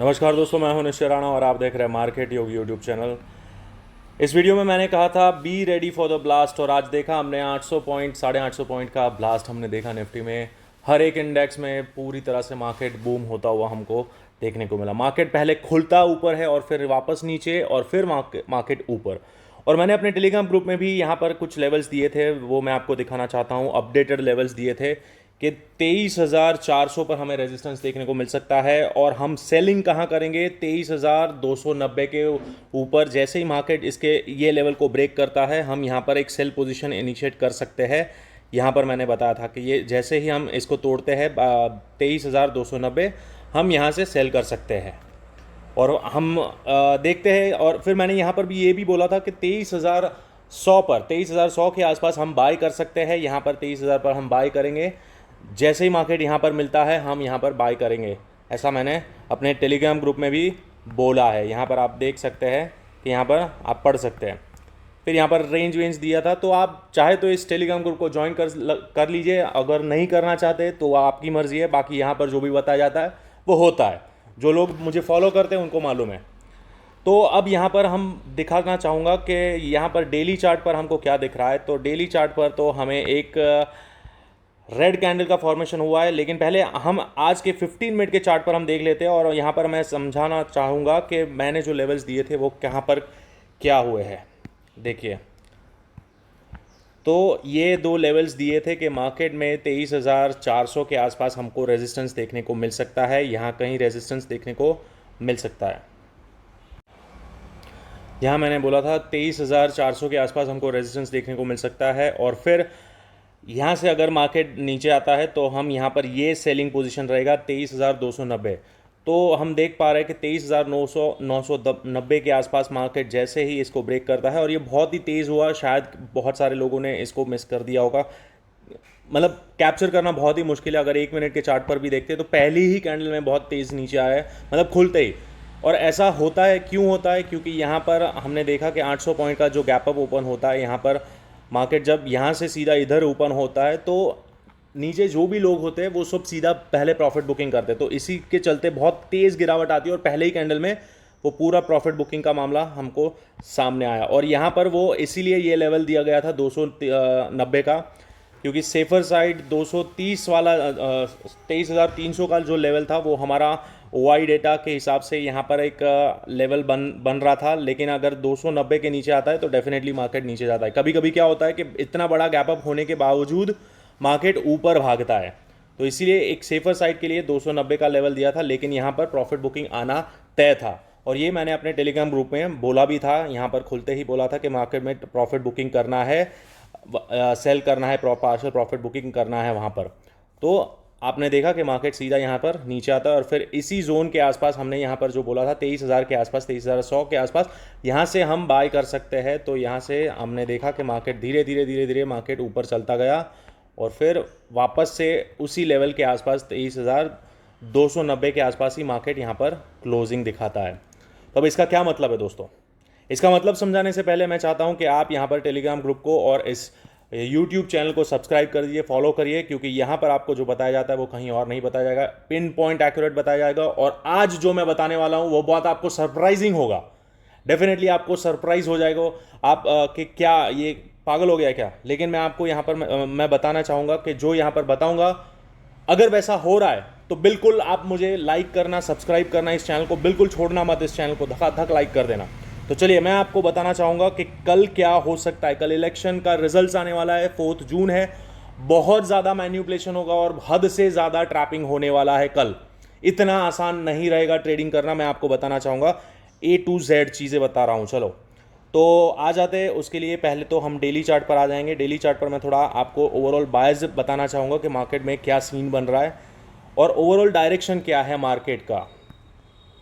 नमस्कार दोस्तों, मैं हूं निश्चय राणा और आप देख रहे हैं मार्केट योग यूट्यूब चैनल। इस वीडियो में मैंने कहा था be ready for the blast, और आज देखा हमने 800 पॉइंट 850 पॉइंट का ब्लास्ट हमने देखा निफ्टी में। हर एक इंडेक्स में पूरी तरह से मार्केट बूम होता हुआ हमको देखने को मिला। मार्केट पहले खुलता ऊपर है और फिर वापस नीचे और फिर मार्केट ऊपर। और मैंने अपने टेलीग्राम ग्रुप में भी यहाँ पर कुछ लेवल्स दिए थे, वो मैं आपको दिखाना चाहता हूँ। अपडेटेड लेवल्स दिए थे कि 23,400 पर हमें रेजिस्टेंस देखने को मिल सकता है और हम सेलिंग कहाँ करेंगे 23,290 के ऊपर। जैसे ही मार्केट इसके ये लेवल को ब्रेक करता है, हम यहाँ पर एक सेल पोजीशन इनिशिएट कर सकते हैं। यहाँ पर मैंने बताया था कि ये जैसे ही हम इसको तोड़ते हैं 23,290, हम यहाँ से सेल कर सकते हैं। और हम देखते हैं। और फिर मैंने यहाँ पर भी ये भी बोला था कि 23,100 के आसपास हम बाई कर सकते हैं। यहाँ पर 23,000 पर हम बाई करेंगे। जैसे ही मार्केट यहाँ पर मिलता है, हम यहाँ पर बाई करेंगे। ऐसा मैंने अपने टेलीग्राम ग्रुप में भी बोला है। यहाँ पर आप देख सकते हैं कि यहाँ पर आप पढ़ सकते हैं। फिर यहाँ पर रेंज वेंज दिया था, तो आप चाहे तो इस टेलीग्राम ग्रुप को ज्वाइन कर लीजिए। अगर नहीं करना चाहते तो आपकी मर्ज़ी है। बाकी यहाँ पर जो भी बताया जाता है वो होता है। जो लोग मुझे फॉलो करते हैं उनको मालूम है। तो अब यहाँ पर हम दिखाना चाहूँगा कि यहाँ पर डेली चार्ट पर हमको क्या दिख रहा है। तो डेली चार्ट पर तो हमें एक रेड कैंडल का फॉर्मेशन हुआ है, लेकिन पहले हम आज के 15 मिनट के चार्ट पर हम देख लेते हैं। और यहाँ पर मैं समझाना चाहूँगा कि मैंने जो लेवल्स दिए थे वो कहाँ पर क्या हुए हैं। देखिए, तो ये दो लेवल्स दिए थे कि मार्केट में 23,400 के आसपास हमको रेजिस्टेंस देखने को मिल सकता है। यहाँ कहीं रेजिस्टेंस देखने को मिल सकता है। यहाँ मैंने बोला था 23,400 के आसपास हमको रेजिस्टेंस देखने को मिल सकता है। और फिर यहाँ से अगर मार्केट नीचे आता है तो हम यहाँ पर ये सेलिंग पोजीशन रहेगा 23,290। तो हम देख पा रहे हैं कि 23,990 के आसपास मार्केट जैसे ही इसको ब्रेक करता है, और ये बहुत ही तेज़ हुआ। शायद बहुत सारे लोगों ने इसको मिस कर दिया होगा। मतलब कैप्चर करना बहुत ही मुश्किल है। अगर 1 मिनट के चार्ट पर भी देखते हैं तो पहली ही कैंडल में बहुत तेज़ नीचे आया है, मतलब खुलते ही। और ऐसा होता है, क्यों होता है? क्योंकि यहाँ पर हमने देखा कि 800 पॉइंट का जो गैप अप ओपन होता है, यहाँ पर मार्केट जब यहाँ से सीधा इधर ओपन होता है तो नीचे जो भी लोग होते हैं वो सब सीधा पहले प्रॉफिट बुकिंग करते हैं। तो इसी के चलते बहुत तेज़ गिरावट आती है और पहले ही कैंडल में वो पूरा प्रॉफिट बुकिंग का मामला हमको सामने आया। और यहाँ पर वो इसीलिए ये लेवल दिया गया था 290 का, क्योंकि सेफर साइड 230 वाला 23,300 का जो लेवल था वो हमारा ओआई डेटा के हिसाब से यहाँ पर एक लेवल बन रहा था। लेकिन अगर 290 के नीचे आता है तो डेफिनेटली मार्केट नीचे जाता है। कभी कभी क्या होता है कि इतना बड़ा गैप अप होने के बावजूद मार्केट ऊपर भागता है। तो इसीलिए एक सेफर साइड के लिए 290 का लेवल दिया था, लेकिन यहाँ पर प्रॉफिट बुकिंग आना तय था। और ये मैंने अपने टेलीग्राम ग्रुप में बोला भी था। यहाँ पर खुलते ही बोला था कि मार्केट में प्रॉफिट बुकिंग करना है, सेल करना है, पार्शियल प्रॉफिट बुकिंग करना है वहाँ पर। तो आपने देखा कि मार्केट सीधा यहाँ पर नीचे आता है और फिर इसी जोन के आसपास हमने यहाँ पर जो बोला था 23,000 के आसपास, 23,100 के आसपास यहाँ से हम बाय कर सकते हैं। तो यहाँ से हमने देखा कि मार्केट धीरे धीरे मार्केट ऊपर चलता गया और फिर वापस से उसी लेवल के आसपास 23,290 के आसपास ही मार्केट यहाँ पर क्लोजिंग दिखाता है। तो अब इसका क्या मतलब है दोस्तों? इसका मतलब समझाने से पहले मैं चाहता हूं कि आप यहां पर टेलीग्राम ग्रुप को और इस यूट्यूब चैनल को सब्सक्राइब कर दीजिए, फॉलो करिए, क्योंकि यहां पर आपको जो बताया जाता है वो कहीं और नहीं बताया जाएगा। पिन पॉइंट एक्यूरेट बताया जाएगा। और आज जो मैं बताने वाला हूं वो बात आपको सरप्राइजिंग होगा। डेफिनेटली आपको सरप्राइज हो जाएगा आप कि क्या ये पागल हो गया क्या। लेकिन मैं आपको यहाँ पर मैं बताना चाहूँगा कि जो यहाँ पर बताऊँगा, अगर वैसा हो रहा है तो बिल्कुल आप मुझे लाइक करना, सब्सक्राइब करना, इस चैनल को बिल्कुल छोड़ना मत। इस चैनल को धक लाइक कर देना। तो चलिए, मैं आपको बताना चाहूँगा कि कल क्या हो सकता है। कल इलेक्शन का रिजल्ट्स आने वाला है, 4 जून है। बहुत ज़्यादा मैन्युपुलेशन होगा और हद से ज़्यादा ट्रैपिंग होने वाला है कल। इतना आसान नहीं रहेगा ट्रेडिंग करना। मैं आपको बताना चाहूँगा, A to Z चीज़ें बता रहा हूँ। चलो तो आ जाते हैं। उसके लिए पहले तो हम डेली चार्ट पर आ जाएंगे। डेली चार्ट पर मैं थोड़ा आपको ओवरऑल बायस बताना चाहूँगा कि मार्केट में क्या सीन बन रहा है और ओवरऑल डायरेक्शन क्या है मार्केट का।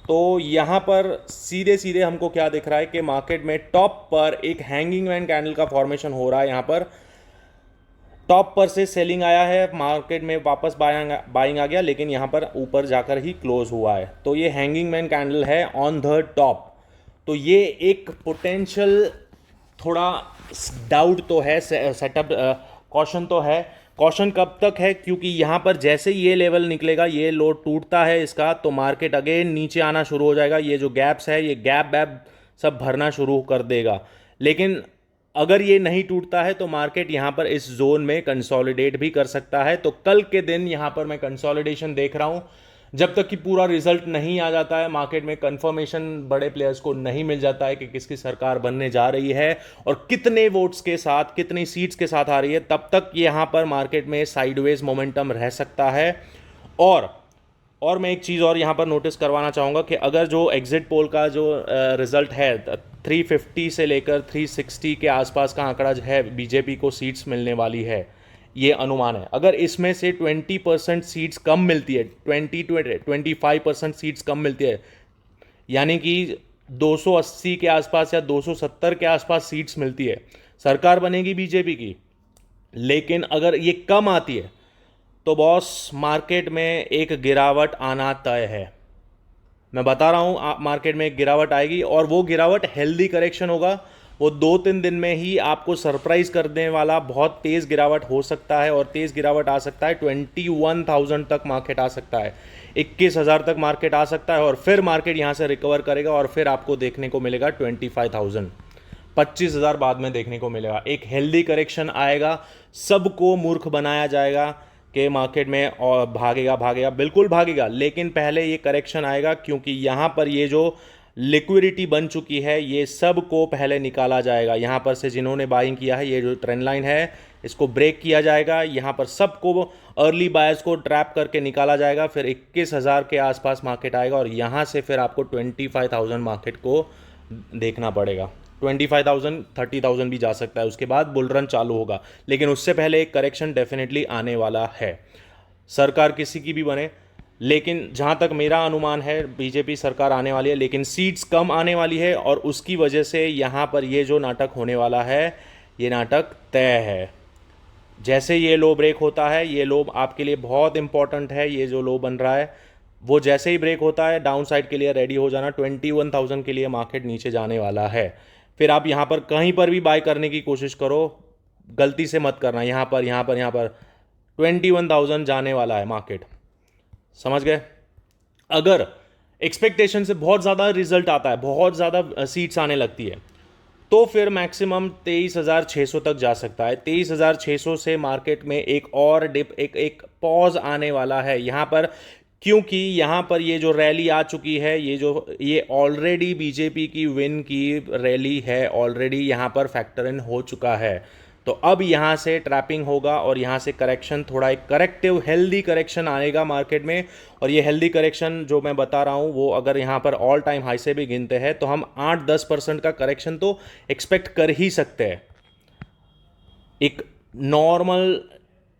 तो यहाँ पर सीधे सीधे हमको क्या दिख रहा है कि मार्केट में टॉप पर एक हैंगिंग मैन कैंडल का फॉर्मेशन हो रहा है। यहाँ पर टॉप पर से सेलिंग आया है, मार्केट में वापस बाइंग आ गया, लेकिन यहाँ पर ऊपर जाकर ही क्लोज हुआ है। तो ये हैंगिंग मैन कैंडल है ऑन द टॉप। तो ये एक पोटेंशियल थोड़ा डाउट तो है, सेटअप कॉशन तो है कॉशन कब तक है, क्योंकि यहाँ पर जैसे ये लेवल निकलेगा, ये लो टूटता है इसका, तो मार्केट अगेन नीचे आना शुरू हो जाएगा। ये जो गैप्स है, ये गैप वैप सब भरना शुरू कर देगा। लेकिन अगर ये नहीं टूटता है तो मार्केट यहाँ पर इस जोन में कंसोलिडेट भी कर सकता है। तो कल के दिन यहाँ पर मैं कंसोलिडेशन देख रहा हूँ। जब तक कि पूरा रिजल्ट नहीं आ जाता है, मार्केट में कंफर्मेशन बड़े प्लेयर्स को नहीं मिल जाता है कि किसकी सरकार बनने जा रही है और कितने वोट्स के साथ, कितनी सीट्स के साथ आ रही है, तब तक यहाँ पर मार्केट में साइडवेज मोमेंटम रह सकता है। और मैं एक चीज़ और यहाँ पर नोटिस करवाना चाहूँगा कि अगर जो एग्जिट पोल का जो रिजल्ट है 350 से लेकर 360 के आसपास का आंकड़ा जो है, बीजेपी को सीट्स मिलने वाली है, ये अनुमान है। अगर इसमें से 20% सीट्स कम मिलती है, 25% सीट्स कम मिलती है, यानी कि 280 के आसपास या 270 के आसपास सीट्स मिलती है, सरकार बनेगी बीजेपी की। लेकिन अगर ये कम आती है तो बॉस मार्केट में एक गिरावट आना तय है। मैं बता रहा हूँ, मार्केट में एक गिरावट आएगी और वो गिरावट हेल्दी करेक्शन होगा। वो 2-3 दिन में ही आपको सरप्राइज करने वाला बहुत तेज़ गिरावट हो सकता है, और तेज़ गिरावट आ सकता है 21,000 तक मार्केट आ सकता है, 21,000 तक मार्केट आ सकता है, और फिर मार्केट यहाँ से रिकवर करेगा और फिर आपको देखने को मिलेगा 25,000, 25,000 बाद में देखने को मिलेगा। एक हेल्दी करेक्शन आएगा, सबको मूर्ख बनाया जाएगा कि मार्केट में और भागेगा, बिल्कुल भागेगा, लेकिन पहले ये करेक्शन आएगा, क्योंकि यहाँ पर ये जो लिक्विडिटी बन चुकी है, ये सब को पहले निकाला जाएगा। यहाँ पर से जिन्होंने बाइंग किया है, ये जो ट्रेंड लाइन है, इसको ब्रेक किया जाएगा। यहाँ पर सबको अर्ली बायर्स को ट्रैप करके निकाला जाएगा, फिर 21,000 के आसपास मार्केट आएगा, और यहाँ से फिर आपको 25,000 मार्केट को देखना पड़ेगा। 25,000, 30,000 भी जा सकता है, उसके बाद बुल रन चालू होगा। लेकिन उससे पहले एक करेक्शन डेफिनेटली आने वाला है, सरकार किसी की भी बने। लेकिन जहाँ तक मेरा अनुमान है, बीजेपी सरकार आने वाली है, लेकिन सीट्स कम आने वाली है, और उसकी वजह से यहाँ पर ये जो नाटक होने वाला है, ये नाटक तय है। जैसे ये लो ब्रेक होता है, ये लो आपके लिए बहुत इंपॉर्टेंट है, ये जो लो बन रहा है, वो जैसे ही ब्रेक होता है, डाउन साइड के लिए रेडी हो जाना। 21,000 के लिए मार्केट नीचे जाने वाला है। फिर आप यहाँ पर कहीं पर भी बाय करने की कोशिश करो, गलती से मत करना। यहाँ पर 21,000 जाने वाला है मार्केट, समझ गए। अगर एक्सपेक्टेशन से बहुत ज़्यादा रिजल्ट आता है, बहुत ज़्यादा सीट्स आने लगती है, तो फिर मैक्सिमम 23,600 तक जा सकता है। 23,600 से मार्केट में एक और डिप, एक पॉज आने वाला है यहाँ पर, क्योंकि यहाँ पर ये जो रैली आ चुकी है, ये ऑलरेडी बीजेपी की विन की रैली है, ऑलरेडी यहाँ पर फैक्टर इन हो चुका है। तो अब यहाँ से ट्रैपिंग होगा और यहाँ से करेक्शन, थोड़ा एक करेक्टिव हेल्दी करेक्शन आएगा मार्केट में। और ये हेल्दी करेक्शन जो मैं बता रहा हूँ, वो अगर यहाँ पर ऑल टाइम हाई से भी गिनते हैं तो हम 8-10% का करेक्शन तो एक्सपेक्ट कर ही सकते हैं। एक नॉर्मल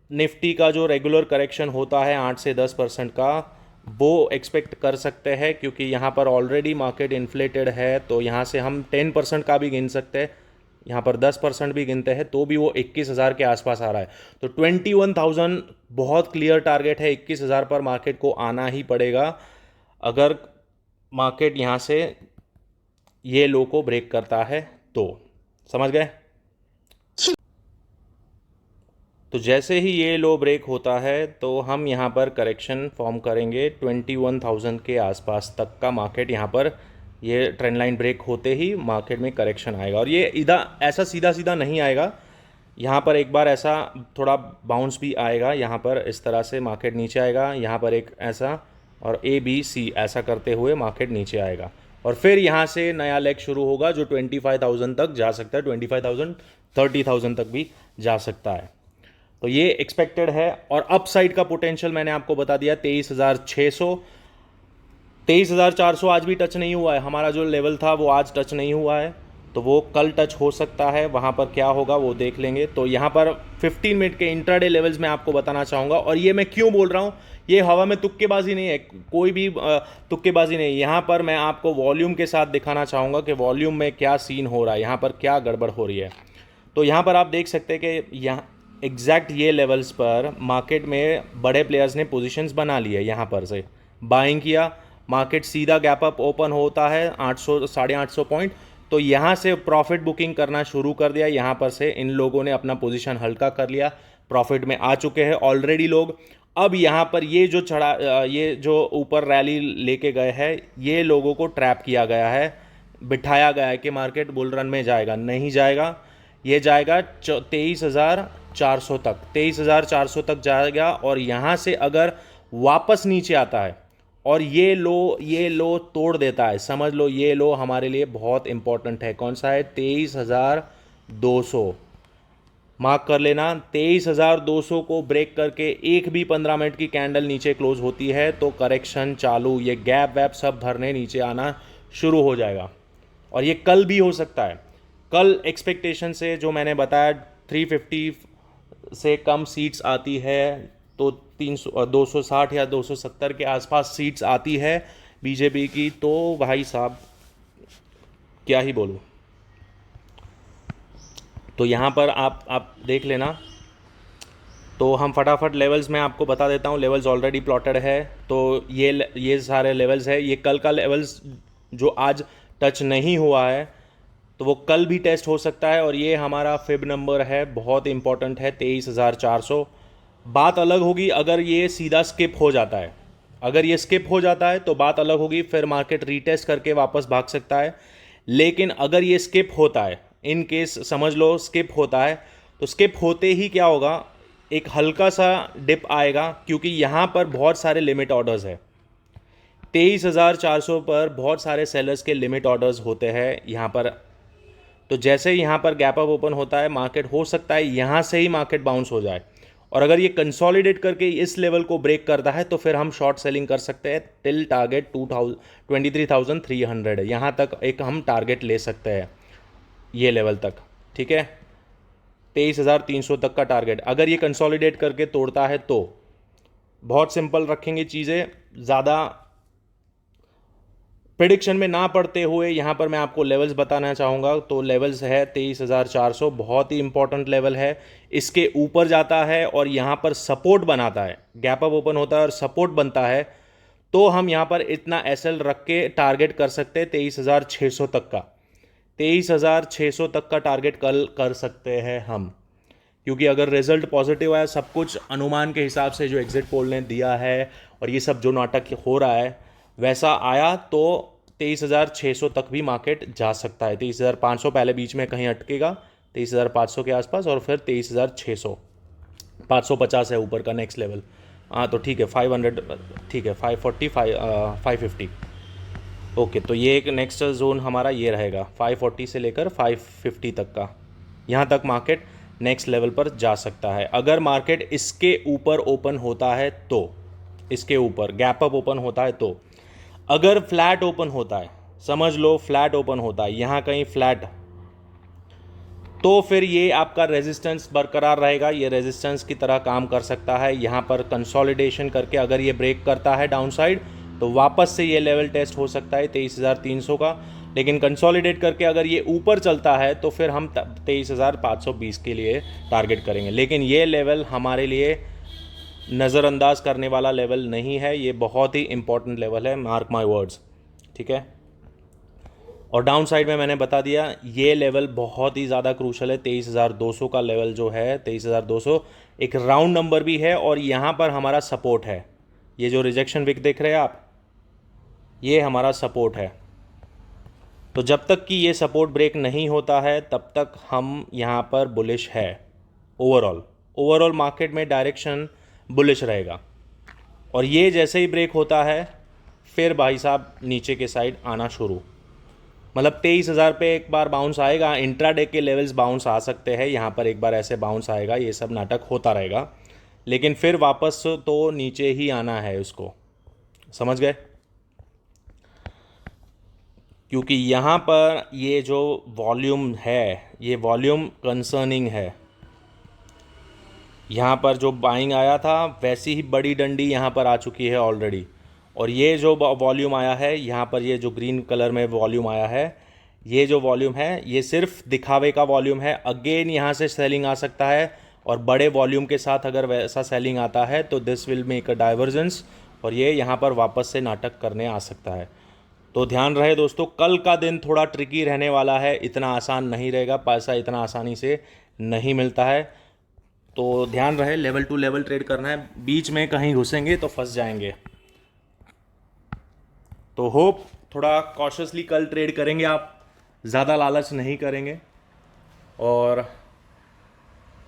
निफ्टी का जो रेगुलर करेक्शन होता है 8 से 10% का, वो एक्सपेक्ट कर सकते हैं, क्योंकि यहाँ पर ऑलरेडी मार्केट इन्फ्लेटेड है। तो यहाँ से हम 10% का भी गिन सकते हैं, यहाँ पर 10% भी गिनते हैं तो भी वो 21,000 के आसपास आ रहा है। तो 21,000 बहुत क्लियर टारगेट है। 21,000 पर मार्केट को आना ही पड़ेगा अगर मार्केट यहाँ से ये लो को ब्रेक करता है तो, समझ गए। तो जैसे ही ये लो ब्रेक होता है तो हम यहाँ पर करेक्शन फॉर्म करेंगे 21,000 के आसपास तक का। मार्केट यहाँ पर ये ट्रेंड लाइन ब्रेक होते ही मार्केट में करेक्शन आएगा, और ये इधर ऐसा सीधा सीधा नहीं आएगा। यहाँ पर एक बार ऐसा थोड़ा बाउंस भी आएगा, यहाँ पर इस तरह से मार्केट नीचे आएगा, यहाँ पर एक ऐसा, और ABC ऐसा करते हुए मार्केट नीचे आएगा, और फिर यहाँ से नया लेग शुरू होगा जो 25,000 तक जा सकता है, 25,000, 30,000 तक भी जा सकता है। तो ये एक्सपेक्टेड है। और अपसाइड का पोटेंशियल मैंने आपको बता दिया 23,600, 23,400 आज भी टच नहीं हुआ है। हमारा जो लेवल था वो आज टच नहीं हुआ है, तो वो कल टच हो सकता है। वहाँ पर क्या होगा वो देख लेंगे। तो यहाँ पर 15 मिनट के इंट्राडे लेवल्स मैं आपको बताना चाहूँगा, और ये मैं क्यों बोल रहा हूँ, ये हवा में तुक्केबाजी नहीं है, कोई भी तुक्केबाजी नहीं। यहाँ पर मैं आपको वॉल्यूम के साथ दिखाना चाहूँगा कि वॉल्यूम में क्या सीन हो रहा है, यहाँ पर क्या गड़बड़ हो रही है। तो यहाँ पर आप देख सकते हैं कि यहाँ एग्जैक्ट ये लेवल्स पर मार्केट में बड़े प्लेयर्स ने पोजीशंस बना ली है। यहाँ पर से बाइंग किया, मार्केट सीधा गैप अप ओपन होता है 800, 850 पॉइंट, तो यहाँ से प्रॉफिट बुकिंग करना शुरू कर दिया। यहाँ पर से इन लोगों ने अपना पोजीशन हल्का कर लिया, प्रॉफिट में आ चुके हैं ऑलरेडी लोग। अब यहाँ पर ये जो ऊपर रैली लेके गए हैं, ये लोगों को ट्रैप किया गया है, बिठाया गया है कि मार्केट बुल रन में जाएगा। नहीं जाएगा, ये जाएगा 23,400 तक, 23,400 तक जाएगा। और यहाँ से अगर वापस नीचे आता है और ये लो तोड़ देता है, समझ लो ये लो हमारे लिए बहुत इंपॉर्टेंट है। कौन सा है? 23,200, मार्क कर लेना। 23,200 को ब्रेक करके एक भी 15 मिनट की कैंडल नीचे क्लोज होती है तो करेक्शन चालू, ये गैप वैप सब भरने नीचे आना शुरू हो जाएगा। और ये कल भी हो सकता है। कल एक्सपेक्टेशन से जो मैंने बताया 350 से कम सीट्स आती है तो 260 या 270 के आसपास सीट्स आती है बीजेपी की, तो भाई साहब क्या ही बोलूँ। तो यहाँ पर आप देख लेना। तो हम फटाफट लेवल्स में आपको बता देता हूँ, लेवल्स ऑलरेडी प्लॉटेड है। तो ये सारे लेवल्स है। ये कल का लेवल्स जो आज टच नहीं हुआ है तो वो कल भी टेस्ट हो सकता है। और ये हमारा फिब नंबर है, बहुत इंपॉर्टेंट है, 23,400। बात अलग होगी अगर ये सीधा स्किप हो जाता है। अगर ये स्किप हो जाता है तो बात अलग होगी, फिर मार्केट रीटेस्ट करके वापस भाग सकता है। लेकिन अगर ये स्किप होता है, इन केस समझ लो स्किप होता है, तो स्किप होते ही क्या होगा, एक हल्का सा डिप आएगा, क्योंकि यहाँ पर बहुत सारे लिमिट ऑर्डर्स है। 23,400 पर बहुत सारे सेलर्स के लिमिट ऑर्डर्स होते हैं यहाँ पर। तो जैसे ही यहाँ पर गैप अप ओपन होता है, मार्केट हो सकता है यहाँ से ही मार्केट बाउंस हो जाए। और अगर ये कंसोलिडेट करके इस लेवल को ब्रेक करता है तो फिर हम शॉर्ट सेलिंग कर सकते हैं टिल टारगेट 23,300। यहाँ तक एक हम टारगेट ले सकते हैं, ये लेवल तक, ठीक है, 23,300 तक का टारगेट। अगर ये कंसोलिडेट करके तोड़ता है तो बहुत सिंपल रखेंगे चीज़ें, ज़्यादा प्रेडिक्शन में ना पड़ते हुए यहाँ पर मैं आपको लेवल्स बताना चाहूँगा। तो लेवल्स है 23,400, बहुत ही इंपॉर्टेंट लेवल है। इसके ऊपर जाता है और यहाँ पर सपोर्ट बनाता है, गैप अप ओपन होता है और सपोर्ट बनता है, तो हम यहाँ पर इतना एसएल रख के टारगेट कर सकते हैं 23,600 तक का। 23,600 तक का टारगेट कल कर सकते हैं हम, क्योंकि अगर रिजल्ट पॉजिटिव आया, सब कुछ अनुमान के हिसाब से जो एग्जिट पोल ने दिया है और ये सब जो नाटक हो रहा है वैसा आया, तो 23,600 तक भी मार्केट जा सकता है। 23,500 पहले बीच में कहीं अटकेगा, 23,500 के आसपास, और फिर 23,600, 550 है ऊपर का नेक्स्ट लेवल। हाँ तो ठीक है, 500, ठीक है, 540, 550। ओके, तो ये एक नेक्स्ट जोन हमारा ये रहेगा 540 से लेकर 550 तक का। यहाँ तक मार्केट नेक्स्ट लेवल पर जा सकता है। अगर मार्केट इसके ऊपर ओपन होता है तो, इसके ऊपर गैप अप ओपन होता है तो, अगर फ्लैट ओपन होता है, समझ लो फ्लैट ओपन होता है यहाँ कहीं फ्लैट, तो फिर ये आपका रेजिस्टेंस बरकरार रहेगा, ये रेजिस्टेंस की तरह काम कर सकता है। यहाँ पर कंसोलिडेशन करके अगर ये ब्रेक करता है डाउनसाइड तो वापस से ये लेवल टेस्ट हो सकता है 23,300 का। लेकिन कंसोलिडेट करके अगर ये ऊपर चलता है तो फिर हम 23,520 के लिए टारगेट करेंगे। लेकिन ये लेवल हमारे लिए नज़रअंदाज करने वाला लेवल नहीं है, ये बहुत ही इंपॉर्टेंट लेवल है, मार्क माय वर्ड्स, ठीक है। और डाउन साइड में मैंने बता दिया ये लेवल बहुत ही ज़्यादा क्रूशल है। 23,200 का लेवल जो है, 23,200 एक राउंड नंबर भी है और यहाँ पर हमारा सपोर्ट है। ये जो रिजेक्शन विक देख रहे हैं आप, ये हमारा सपोर्ट है। तो जब तक कि ये सपोर्ट ब्रेक नहीं होता है तब तक हम यहाँ पर बुलिश है। ओवरऑल मार्केट में डायरेक्शन बुलिश रहेगा। और ये जैसे ही ब्रेक होता है फिर भाई साहब नीचे के साइड आना शुरू, मतलब 23,000 पे एक बार बाउंस आएगा। इंट्राडे के लेवल्स बाउंस आ सकते हैं, यहाँ पर एक बार ऐसे बाउंस आएगा, ये सब नाटक होता रहेगा, लेकिन फिर वापस तो नीचे ही आना है उसको, समझ गए। क्योंकि यहाँ पर ये जो वॉल्यूम है, ये वॉल्यूम कंसर्निंग है। यहाँ पर जो बाइंग आया था वैसी ही बड़ी डंडी यहाँ पर आ चुकी है ऑलरेडी। और ये जो वॉल्यूम आया है यहाँ पर, ये जो ग्रीन कलर में वॉल्यूम आया है, ये जो वॉल्यूम है ये सिर्फ दिखावे का वॉल्यूम है। अगेन यहाँ से सेलिंग आ सकता है और बड़े वॉल्यूम के साथ अगर वैसा सेलिंग आता है तो this will make a divergence और ये यहाँ पर वापस से नाटक करने आ सकता है। तो ध्यान रहे दोस्तों, कल का दिन थोड़ा ट्रिकी रहने वाला है, इतना आसान नहीं रहेगा, पैसा इतना आसानी से नहीं मिलता है। तो ध्यान रहे, लेवल टू लेवल ट्रेड करना है, बीच में कहीं घुसेंगे तो फंस जाएंगे। तो होप थोड़ा कॉशियसली कल ट्रेड करेंगे आप, ज़्यादा लालच नहीं करेंगे, और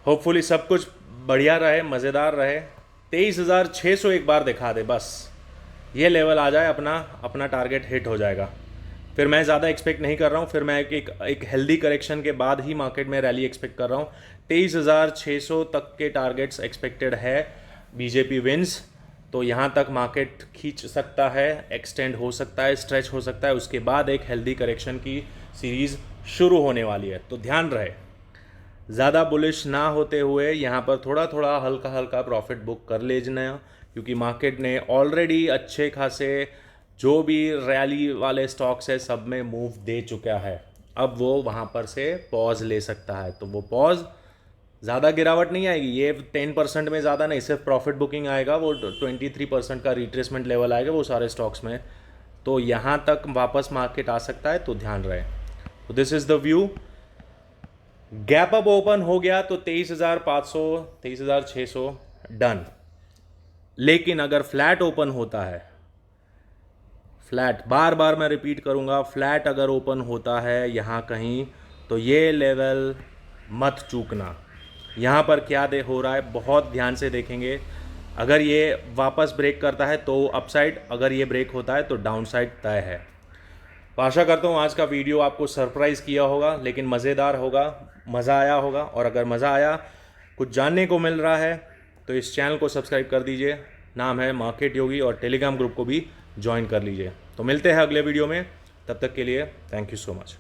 होपफुली सब कुछ बढ़िया रहे, मज़ेदार रहे। 23,600 एक बार दिखा दे, बस ये लेवल आ जाए, अपना टारगेट हिट हो जाएगा। फिर मैं ज़्यादा एक्सपेक्ट नहीं कर रहा हूँ, फिर मैं एक हेल्दी करेक्शन के बाद ही मार्केट में रैली एक्सपेक्ट कर रहा हूँ। 23,600 तक के टारगेट्स एक्सपेक्टेड है, बीजेपी विंस। तो यहाँ तक मार्केट खींच सकता है, एक्सटेंड हो सकता है, स्ट्रेच हो सकता है, उसके बाद एक हेल्दी करेक्शन की सीरीज़ शुरू होने वाली है। तो ध्यान रहे, ज़्यादा बुलिश ना होते हुए यहाँ पर थोड़ा थोड़ा हल्का हल्का प्रॉफिट बुक कर लेना, क्योंकि मार्केट ने ऑलरेडी अच्छे खासे जो भी रैली वाले स्टॉक्स है सब में मूव दे चुका है। अब वो वहाँ पर से पॉज ले सकता है, तो वो पॉज ज़्यादा गिरावट नहीं आएगी, ये 10% में ज़्यादा नहीं, सिर्फ प्रॉफिट बुकिंग आएगा, वो 23% का रिट्रेसमेंट लेवल आएगा वो सारे स्टॉक्स में। तो यहाँ तक वापस मार्केट आ सकता है, तो ध्यान रहे। तो this is the view. Gap up open हो गया तो 23,500 23,600 डन। लेकिन अगर फ्लैट ओपन होता है, फ्लैट, बार बार मैं रिपीट करूंगा, फ्लैट अगर ओपन होता है यहाँ कहीं, तो ये लेवल मत चूकना। यहाँ पर क्या हो रहा है बहुत ध्यान से देखेंगे। अगर ये वापस ब्रेक करता है तो अपसाइड, अगर ये ब्रेक होता है तो डाउनसाइड तय है। तो आशा करता हूँ आज का वीडियो आपको सरप्राइज़ किया होगा, लेकिन मज़ेदार होगा, मज़ा आया होगा। और अगर मज़ा आया, कुछ जानने को मिल रहा है, तो इस चैनल को सब्सक्राइब कर दीजिए, नाम है मार्केट योगी, और टेलीग्राम ग्रुप को भी ज्वाइन कर लीजिए। तो मिलते हैं अगले वीडियो में, तब तक के लिए थैंक यू सो मच।